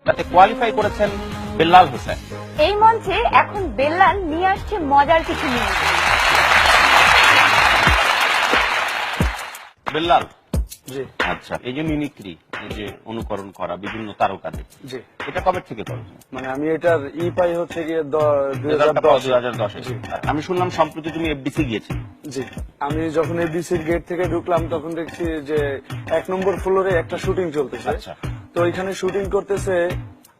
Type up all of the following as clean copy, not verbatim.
তাতে কোয়ালিফাই করেছেন বেল্লাল হোসেন। এই মঞ্চে এখন বেল্লাল নিয়ে আসছে মজার কিছু নিউজ। বেল্লাল, জি আচ্ছা, এই যে মিমিক্রি, এই যে অনুকরণ করা বিভিন্ন তারকাদের, জি, এটা কবে থেকে করো? মানে আমি এটার পাই হচ্ছে গিয়ে 2010। জি। আমি শুনলাম সম্প্রতি তুমি এফডিসি গিয়েছিলে। জি, আমি যখন এবিসির গেট থেকে ঢুকলাম তখন দেখছি যে 1 নম্বর ফ্লোরে একটা শুটিং চলতেছে। আচ্ছা। তো এখানে শুটিং করতেছে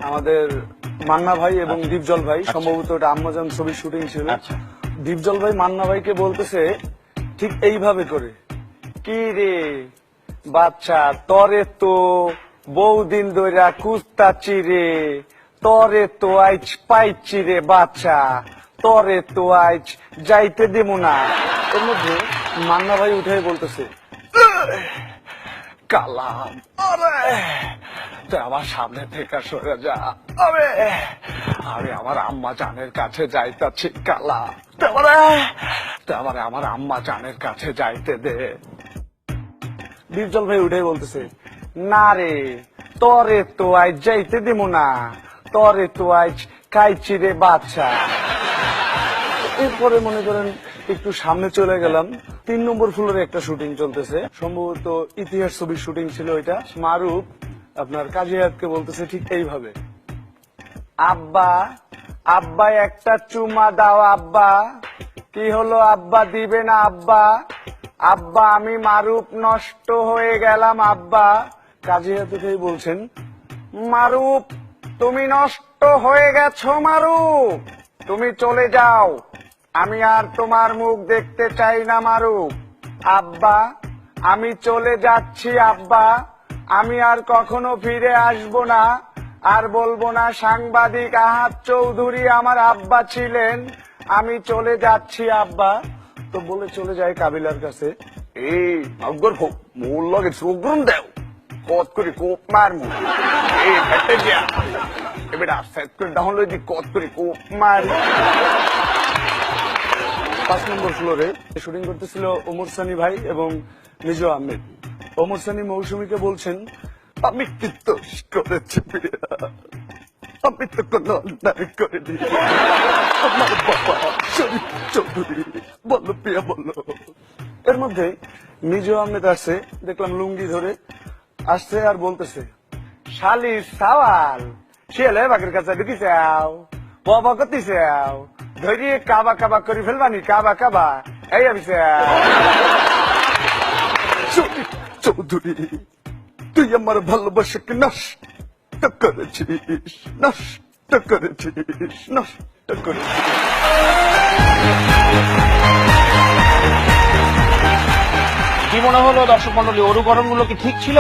আমাদের মান্না ভাই এবং দীপজল ভাই, সম্ভবত এটা আম্মাজান ছবির শুটিং ছিল। আচ্ছা। দীপজল ভাই মান্না ভাইকে বলতেছে ঠিক এইভাবে করে, কি রে বাচ্চা, তরে তো বহুদিন ধইরা কুস্তাচি রে, তরে তো আইচ পাইছি রে বাচ্চা, তরে তো আইচ যাইতে দেব না। এর মধ্যে মান্না ভাই উঠে বলতেছে, কালাম আরে তুই আমার সামনে থেকে সরে যা, আরে আমি আমার আম্মা জানের কাছে যাইতাছি, কালা তুই আমারে আমার আম্মা জানের কাছে যাইতে দে। দীপজল ভাই উঠে বলতেছে, না রে তরে তো আজ যাইতে দিব না, তরে তো আজ খাইছি রে বাচ্চা। এরপরে মনে করেন একটু সামনে চলে গেলাম, 3 নম্বর ফ্লোরে একটা শুটিং চলতেছে, সম্ভবত ইতিহাস ছবির শুটিং ছিল এটা। মারুফ আপনার কাজী হায়াতকে বলতেছে ঠিক এইভাবে, আব্বা আব্বা একটা চুমা দাও আব্বা। কি হলো আব্বা, দিবে না আব্বা? আব্বা আমি মারুফ নষ্ট হয়ে গেলাম আব্বা। কাজী হায়াত বলছেন, মারুফ তুমি নষ্ট হয়ে গেছো মারুফ, তুমি চলে যাও, আমি আর তোমার মুখ দেখতে চাই না মারুফ। আব্বা আমি চলে যাচ্ছি আব্বা, আমি আর কখনো ফিরে আসবো না, আর বলবো না সাংবাদিক আহাদ চৌধুরী আমার আব্বা ছিলেন, আমি চলে যাচ্ছি আব্বা। তো বলে চলে যায় কাবিলার কাছে, এই আগর মোর লগে সুগ্রম দেও, কত করে কোপ মারমু, এই ফেটে গিয়া এবার সেট করে ডাউন লই দি, কত করে কোপ মার। 5 নম্বর ফ্লোরে শুটিং করতেছিল ওমর সানি ভাই এবং মিজু আহমেদ। ওমর সানি মৌসুমীকে বলছেন, আমি কি দোষ করেছি প্রিয়া, আমি তো কোনো অন্যায় করিনি, আমার বাবা শরীফ চৌধুরী, বলো প্রিয়া বলো। এর মধ্যে মিজু আহমেদ আসছে, দেখলাম লুঙ্গি ধরে আসছে আর বলতেছে, শালি সাওয়াল শিয়ালে বাঘের কাছে ঢুকি চাও, বাবা কতি চাও, ধরিয়ে কাবা কাবা করে ফেলবানি, কাবা কাবা এই আমি শরীফ চৌধুরী, তুই আমার ভালোবাসাকে নষ্ট করেছিস, নষ্ট করেছিস, নষ্ট করেছিস। কি মনে হলো দর্শক মন্ডলী, অনুকরণ গুলো কি ঠিক ছিল?